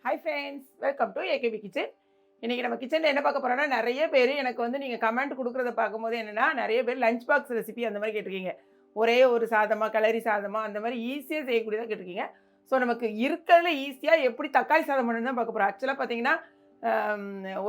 Hi friends, welcome to AKP kitchen. இன்றைக்கி நம்ம கிச்சனில் என்ன பார்க்க போகிறோன்னா, நிறைய பேர் எனக்கு வந்து நீங்கள் கமெண்ட் கொடுக்குறத பார்க்கும்போது என்னென்னா, நிறைய பேர் லஞ்ச் பாக்ஸ் ரெசிபி அந்த மாதிரி கேட்டிருக்கீங்க. ஒரே ஒரு சாதமாக, கலரி சாதமாக அந்த மாதிரி ஈஸியாக செய்யக்கூடியதாக கேட்டிருக்கீங்க. ஸோ நமக்கு இருக்கிறதுல ஈஸியாக எப்படி தக்காளி சாதம் பண்ணணும் தான் பார்க்க போகிறோம். ஆக்சுவலாக பார்த்தீங்கன்னா,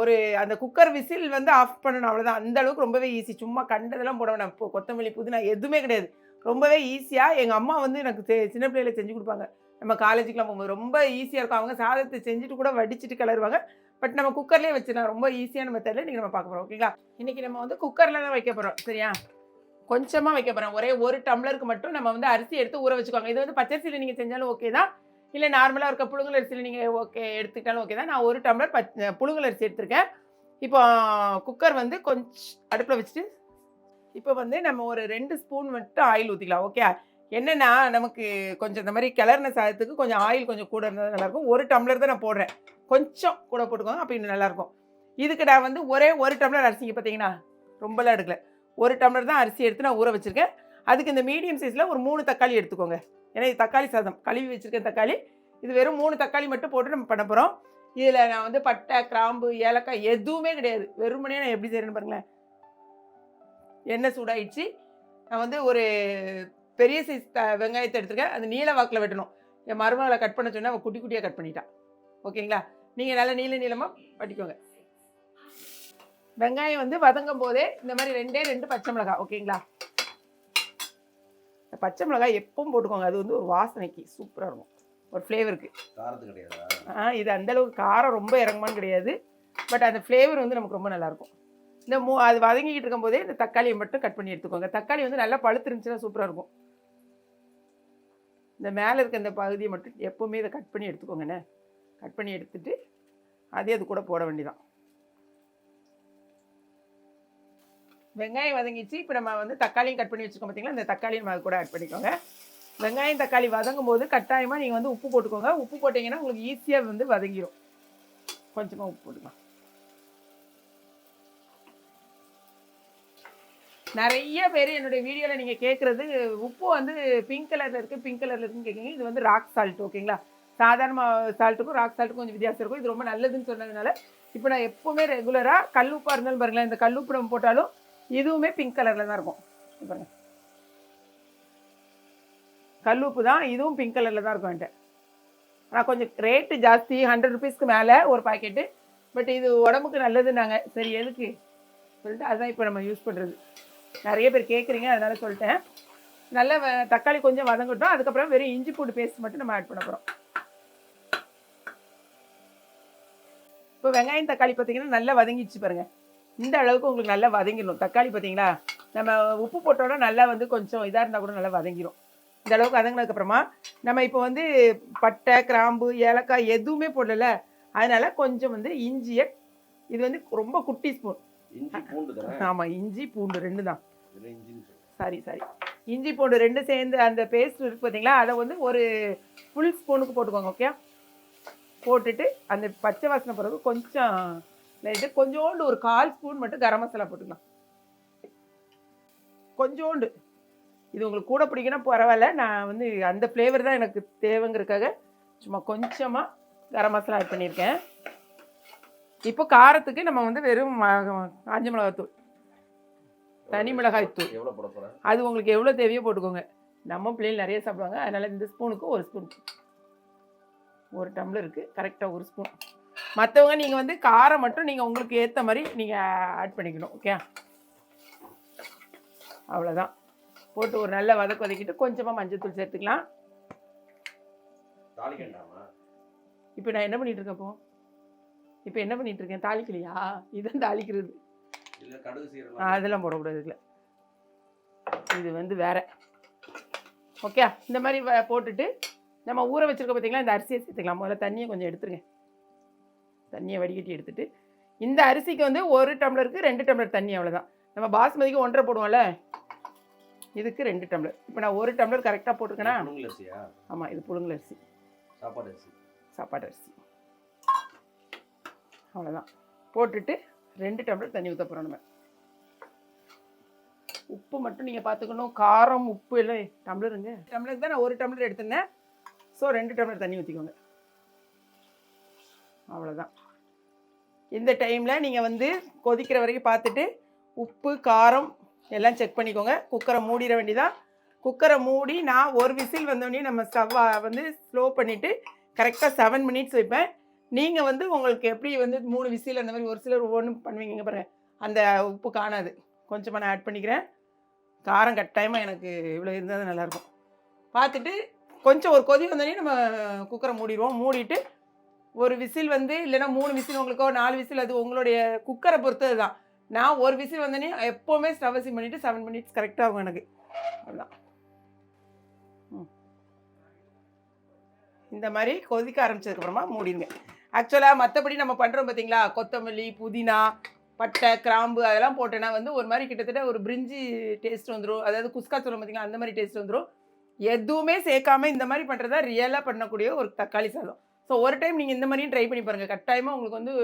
ஒரு அந்த குக்கர் விசில் வந்து ஆஃப் பண்ணணும், அவ்வளோதான். அந்த அளவுக்கு ரொம்பவே ஈஸி. சும்மா கண்டதெல்லாம் போட வேணாம். இப்போ கொத்தமல்லி, புதினா எதுவுமே கிடையாது. ரொம்பவே ஈஸியாக எங்கள் அம்மா வந்து எனக்கு சின்ன பிள்ளையில செஞ்சு கொடுப்பாங்க. நம்ம காலேஜுக்குலாம் போகும்போது ரொம்ப ஈஸியாக இருக்கும். அவங்க சாதத்தை செஞ்சுட்டு கூட வடிச்சிட்டு கிளறுவாங்க. பட் நம்ம குக்கர்லேயே வச்சிடலாம். ரொம்ப ஈஸியான மெத்தடில் இன்றைக்கி நம்ம பார்க்க போகிறோம். ஓகேங்களா? இன்றைக்கி நம்ம வந்து குக்கரில் தான் வைக்க போகிறோம். சரியா? கொஞ்சமாக வைக்க போகிறோம். ஒரே ஒரு டம்ளருக்கு மட்டும் நம்ம வந்து அரிசி எடுத்து ஊற வச்சுக்கோங்க. இது வந்து பச்சரிசியில் நீங்கள் செஞ்சாலும் ஓகே தான். இல்லை நார்மலாக இருக்க புழுங்கல் அரிசியில் நீங்கள் ஓகே எடுத்துக்கிட்டாலும் ஓகே தான். நான் ஒரு டம்ளர் புழுங்கல் அரிசி எடுத்திருக்கேன். இப்போ குக்கர் வந்து கொஞ்சம் அடுப்பில் வச்சுட்டு இப்போ வந்து நம்ம ஒரு 2 ஸ்பூன் மட்டும் ஆயில் ஊற்றிக்கலாம். ஓகே? என்னென்னா நமக்கு கொஞ்சம் இந்த மாதிரி கிளறின சாதத்துக்கு கொஞ்சம் ஆயில் கொஞ்சம் கூட இருந்தால் நல்லாயிருக்கும். ஒரு டம்ளர் தான் நான் போடுறேன். கொஞ்சம் கூட போட்டுக்கோங்க, அப்போ இன்னும் நல்லாயிருக்கும். இதுக்கு நான் வந்து ஒரே ஒரு டம்ளர் அரிசிங்க பார்த்தீங்கன்னா ரொம்பலாம் எடுக்கல. ஒரு டம்ளர் தான் அரிசி எடுத்து நான் ஊற வச்சுருக்கேன். அதுக்கு இந்த மீடியம் சைஸில் ஒரு 3 தக்காளி எடுத்துக்கோங்க. ஏன்னா இது தக்காளி சாதம், கழுவி வச்சுருக்கேன் தக்காளி. இது வெறும் 3 தக்காளி மட்டும் போட்டு நம்ம பண்ண போகிறோம். இதில் நான் வந்து பட்டை, கிராம்பு, ஏலக்காய் எதுவுமே கிடையாது. வெறுமனே நான் எப்படி செய்கிறேன்னு பாருங்களேன். எண்ணெய் சூடாயிடுச்சு. நான் வந்து ஒரு பெரிய சைஸ் வெங்காயத்தை எடுத்துருக்கேன். அது நீல வாக்கில் வெட்டணும். என் மருமகளை கட் பண்ண சொன்னால் அவள் குட்டி குட்டியாக கட் பண்ணிட்டான். ஓகேங்களா? நீங்கள் நல்லா நீளமாக வெட்டிக்கோங்க. வெங்காயம் வந்து வதங்கும் போதே இந்த மாதிரி 2 பச்சை மிளகாய். ஓகேங்களா? பச்சை மிளகாய் எப்பவும் போட்டுக்கோங்க. அது வந்து ஒரு வாசனைக்கு சூப்பராக இருக்கும், ஒரு ஃப்ளேவருக்கு. காரத்து கிடையாது. இது அந்தளவுக்கு காரம் ரொம்ப இறங்குமான்னு கிடையாது. பட் அந்த ஃப்ளேவர் வந்து நமக்கு ரொம்ப நல்லாயிருக்கும். இந்த அது வதங்கிக்கிட்டு இருக்கும்போதே இந்த தக்காளியை மட்டும் கட் பண்ணி எடுத்துக்கோங்க. தக்காளி வந்து நல்லா பழுத்துருந்துச்சுன்னா சூப்பராக இருக்கும். இந்த மேலே இருக்க இந்த பகுதியை மட்டும் எப்போவுமே இதை கட் பண்ணி எடுத்துக்கோங்கண்ணே. கட் பண்ணி எடுத்துட்டு அதே அது கூட போட வேண்டியதான். வெங்காயம் வதங்கிச்சு. இப்போ நம்ம வந்து தக்காளியும் கட் பண்ணி வச்சுருக்கோம் பார்த்தீங்களா? இந்த தக்காளியும் நம்ம அது கூட ஆட் பண்ணிக்கோங்க. வெங்காயம் தக்காளி வதங்கும் போது கட்டாயமாக நீங்கள் வந்து உப்பு போட்டுக்கோங்க. உப்பு போட்டிங்கன்னா உங்களுக்கு ஈஸியாக வந்து வதங்கிடும். கொஞ்சமாக உப்பு போட்டுக்கலாம். நிறைய பேர் என்னுடைய வீடியோவில் நீங்கள் கேட்குறது உப்பு வந்து பிங்க் கலரில் இருக்குது, பிங்க் கலரில் இருக்குன்னு கேட்குறீங்க. இது வந்து ராக் சால்ட். ஓகேங்களா? சாதாரண சால்ட்டுக்கும் ராக் சால்ட்டுக்கும் கொஞ்சம் வித்தியாசம் இருக்கும். இது ரொம்ப நல்லதுன்னு சொன்னதுனால இப்போ நான் எப்போவுமே ரெகுலராக கல் உப்பாக இருந்தாலும் பாருங்களேன், இந்த கல் உப்பு நம்ம போட்டாலும் இதுவுமே பிங்க் கலரில் தான் இருக்கும். பாருங்கள், கல் உப்பு தான், இதுவும் பிங்க் கலரில் தான் இருக்கும் என்கிட்ட. ஆனால் கொஞ்சம் ரேட்டு ஜாஸ்தி, 100 ருபீஸ்க்கு மேலே ஒரு பாக்கெட்டு. பட் இது உடம்புக்கு நல்லதுன்னாங்க. சரி எதுக்கு சொல்லிட்டு அதுதான் இப்போ நம்ம யூஸ் பண்ணுறது. நிறைய பேர் கேட்குறீங்க, அதனால் சொல்லிட்டேன். நல்லா தக்காளி கொஞ்சம் வதங்கட்டும். அதுக்கப்புறம் வெறும் இஞ்சி பூண்டு பேஸ்ட் மட்டும் நம்ம ஆட் பண்ண போகிறோம். இப்போ வெங்காயம் தக்காளி பார்த்தீங்கன்னா நல்லா வதங்கிடுச்சு பாருங்கள். இந்த அளவுக்கு உங்களுக்கு நல்லா வதங்கிடணும். தக்காளி பார்த்தீங்களா, நம்ம உப்பு போட்டோன்னா நல்லா வந்து கொஞ்சம் இதாக இருந்தால் கூட நல்லா வதங்கிடும். இந்த அளவுக்கு வதங்கினதுக்கப்புறமா நம்ம இப்போ வந்து பட்டை, கிராம்பு, ஏலக்காய் எதுவுமே போடல. அதனால் கொஞ்சம் வந்து இஞ்சியை, இது வந்து ரொம்ப குட்டி ஸ்பூன். ஆமாம், இஞ்சி பூண்டு 2 தான். சாரி இஞ்சி பூண்டு 2 சேர்ந்து அந்த பேஸ்ட் இருக்குது பார்த்தீங்களா, அதை வந்து ஒரு ஃபுல் ஸ்பூனுக்கு போட்டுக்கோங்க. ஓகே? போட்டுட்டு அந்த பச்சை வாசனை பிறகு கொஞ்சம் லைட்டு கொஞ்சோண்டு ஒரு 1/4 ஸ்பூன் மட்டும் கரம் மசாலா போட்டுக்கலாம். கொஞ்சோண்டு. இது உங்களுக்கு கூட பிடிக்கணும் பரவாயில்ல. நான் வந்து அந்த ஃப்ளேவர் தான் எனக்கு தேவைங்கிறதுக்காக சும்மா கொஞ்சமாக கரம் மசாலா ஆட் பண்ணியிருக்கேன். இப்போ காரத்துக்கு நம்ம வந்து வெறும் காஞ்ச மிளகாய்த்தூள், தனி மிளகாய் தூள், அது உங்களுக்கு எவ்வளோ தேவையோ போட்டுக்கோங்க. நம்ம பிள்ளைகள் நிறைய சாப்பிடுவாங்க, அதனால் இந்த ஸ்பூனுக்கு ஒரு ஸ்பூன். ஒரு டம்ளருக்கு கரெக்டாக ஒரு ஸ்பூன். மற்றவங்க நீங்கள் வந்து காரம் மட்டும் நீங்கள் உங்களுக்கு ஏற்ற மாதிரி நீங்கள் ஆட் பண்ணிக்கணும். ஓகே? அவ்வளோதான். போட்டு ஒரு நல்ல வதக்கிட்டு கொஞ்சமாக மஞ்சள் சேர்த்துக்கலாம். இப்போ நான் என்ன பண்ணிகிட்டு இருக்கேன்? இப்போ என்ன பண்ணிட்டு இருக்கேன்? தாளிக்கலையா? இதுதான் தாளிக்கிறது. அதெல்லாம் போடக்கூடாது இதில். இது வந்து வேற. ஓகே? இந்த மாதிரி போட்டுட்டு நம்ம ஊற வச்சுருக்க பார்த்தீங்களா, இந்த அரிசியை சேர்த்துக்கலாம். முதல்ல தண்ணியை கொஞ்சம் எடுத்துருங்க. தண்ணியை வடிகட்டி எடுத்துட்டு இந்த அரிசிக்கு வந்து 1 டம்ளருக்கு 2 டம்ளர் தண்ணி, அவ்வளோதான். நம்ம பாஸ்மதிக்கு 1.5 போடுவோம்ல, இதுக்கு 2 டம்ளர். இப்போ நான் 1 டம்ளர் கரெக்டாக போட்டிருக்கேனா? ஆமாம், இது புழுங்கல் அரிசி, சாப்பாடு அரிசி. அவ்வளோதான். போட்டுட்டு 2 டம்ளர் தண்ணி ஊற்ற போகிறோம் நம்ம. உப்பு மட்டும் நீங்கள் பார்த்துக்கணும். காரம் உப்பு எல்லாம் டம்ளருங்க. டம்ளருக்கு தான் நான் 1 டம்ளர் எடுத்துருந்தேன். ஸோ 2 டம்ளர் தண்ணி ஊற்றிக்கோங்க. அவ்வளோதான். இந்த டைமில் நீங்கள் வந்து கொதிக்கிற வரைக்கும் பார்த்துட்டு உப்பு காரம் எல்லாம் செக் பண்ணிக்கோங்க. குக்கரை மூடிட வேண்டியதான். குக்கரை மூடி நான் ஒரு விசில் வந்தோடனே நம்ம ஸ்டவ்வை வந்து ஸ்லோ பண்ணிவிட்டு கரெக்டாக 7 மினிட்ஸ் வைப்பேன். நீங்கள் வந்து உங்களுக்கு எப்படி வந்து 3 விசில் அந்த மாதிரி ஒரு சிலர் ஒவ்வொன்றும் பண்ணுவீங்க பாருங்கள். அந்த உப்பு காணாது. கொஞ்சமாக நான் ஆட் பண்ணிக்கிறேன். காரம் கட்டாயமாக எனக்கு இவ்வளோ இருந்தால் தான் நல்லாயிருக்கும். பார்த்துட்டு கொஞ்சம் ஒரு கொதி வந்தோடனே நம்ம குக்கரை மூடிடுவோம். மூடிட்டு ஒரு விசில் வந்து இல்லைன்னா 3 விசில் உங்களுக்கோ 4 விசில் அது உங்களுடைய குக்கரை பொறுத்தது தான். நான் ஒரு விசில் வந்தோடனே எப்போவுமே ஸ்டவ் சிம் பண்ணிவிட்டு 7 மினிட்ஸ் கரெக்டாக இருக்கும் எனக்கு. அதுதான். இந்த மாதிரி கொதிக்க ஆரம்பிச்சதுக்கப்புறமா மூடிடுங்க. ஆக்சுவலாக மற்றபடி நம்ம பண்ணுறோம் பார்த்தீங்களா, கொத்தமல்லி புதினா பட்டை கிராம்பு அதெல்லாம் போட்டேன்னா வந்து ஒரு மாதிரி கிட்டத்தட்ட ஒரு பிரிஞ்சி டேஸ்ட் வந்துடும். அதாவது குஸ்கா சொல்லும் பார்த்தீங்களா, அந்த மாதிரி டேஸ்ட் வந்துடும். எதுவுமே சேர்க்காம இந்த மாதிரி பண்ணுறதா ரியலாக பண்ணக்கூடிய ஒரு தக்காளி சாதம். ஸோ ஒரு டைம் நீங்கள் இந்த மாதிரியும் ட்ரை பண்ணி பாருங்கள். கட்டாயமாக உங்களுக்கு வந்து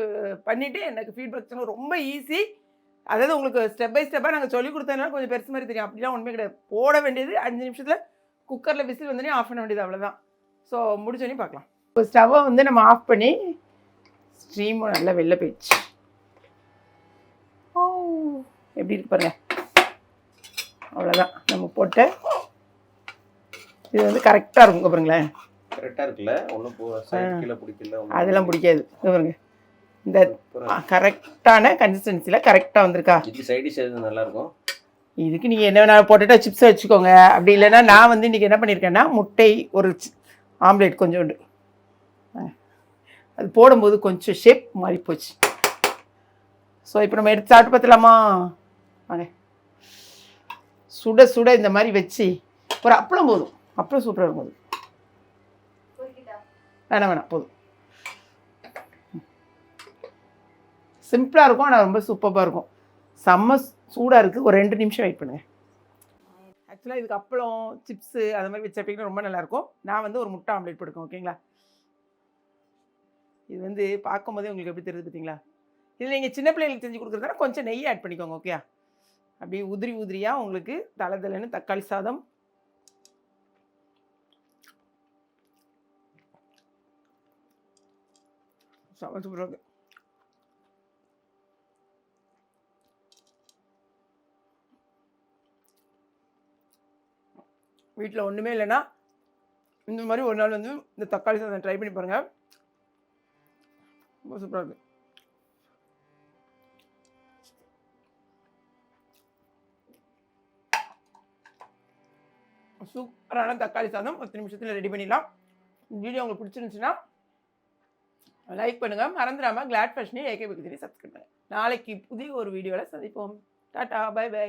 பண்ணிவிட்டு எனக்கு ஃபீட்பேக் சொல்லுங்கள். ரொம்ப ஈஸி. அதாவது உங்களுக்கு ஸ்டெப் பை ஸ்டெப்பாக நாங்கள் சொல்லிக் கொடுத்ததுனால கொஞ்சம் பெருசு மாதிரி தெரியும். அப்படிலாம் ஒன்றுமே கிடையாது. போட வேண்டியது 5 நிமிஷத்தில் குக்கரில் விசில் வந்தோடனே ஆஃப் பண்ண வேண்டியது, அவ்வளோதான். ஸோ முடிச்சோடனே பார்க்கலாம். இப்போ ஸ்டவ்வை வந்து நம்ம ஆஃப் பண்ணி ஸ்ட்ரீமும் நல்லா வெளில போயிடுச்சு. ஓ எப்படி இருக்கு பாருங்கள். அவ்வளோதான் நம்ம போட்ட இது வந்து கரெக்டாக இருக்கும். பாருங்களேன் கரெக்டாக இருக்குல்ல, ஒன்றும் கீழே பிடிக்கல, அதெல்லாம் பிடிக்காது. பாருங்க இந்த கரெக்டான கன்சிஸ்டன்சியில் கரெக்டாக வந்திருக்கா. இது சைட் டிஷ் எது நல்லாயிருக்கும். இதுக்கு நீங்கள் என்ன வேணாலும் போட்டுட்டா சிப்ஸை வச்சுக்கோங்க. அப்படி இல்லைன்னா நான் வந்து இன்றைக்கி என்ன பண்ணியிருக்கேன்னா முட்டை ஒரு ஆம்லேட் கொஞ்சோண்டு அது போடும்போது கொஞ்சம் ஷேப் மாறி போச்சு. ஸோ இப்போ நம்ம எடுத்து சாப்பிட்டு பார்த்துலாமா? வாங்க. சுட சுட இந்த மாதிரி வச்சு ஒரு அப்பளம் போதும். அப்பளம் சூப்பராக இருக்கும். வேணாம் வேணாம் போதும். சிம்பிளாக இருக்கும், ஆனால் ரொம்ப சூப்பராக இருக்கும். செம்ம சூடாக இருக்குது. ஒரு 2 நிமிஷம் வெயிட் பண்ணுங்கள். ஆக்சுவலாக இதுக்கு அப்பளம் சிப்ஸு அது மாதிரி வச்சு சாப்பிட்டீங்கன்னா ரொம்ப நல்லாயிருக்கும். நான் வந்து ஒரு முட்டை ஆம்லேட் போட்டுக்கோங்க. ஓகேங்களா? இது வந்து பார்க்கும் போதே உங்களுக்கு எப்படி தெரியுது பார்த்தீங்களா? இதில் நீங்கள் சின்ன பிள்ளைகளுக்கு செஞ்சு கொடுக்குறதுனா கொஞ்சம் நெய் ஆட் பண்ணிக்கோங்க. ஓகே? அப்படியே உதிரி உதிரியாக உங்களுக்கு தலை தக்காளி சாதம். சூப்பராக இருக்குது. வீட்டில் ஒன்றுமே இல்லைன்னா இந்த மாதிரி ஒரு நாள் வந்து இந்த தக்காளி சாதம் ட்ரை பண்ணி பாருங்கள். ரொம்ப சூப்பராக இருக்குது. சூப்பரான தக்காளி சாதம் 10 நிமிஷத்தில் ரெடி பண்ணிடலாம். இந்த வீடியோ உங்களுக்கு பிடிச்சிருந்துச்சுன்னா லைக் பண்ணுங்கள். மறந்துடாமல் கிளாட் ஃபேஷனே ஏகே பிக் சப்ஸ்கிரைப் பண்ணுங்கள். நாளைக்கு புதிய ஒரு வீடியோவில் சந்திப்போம். Tata bye by.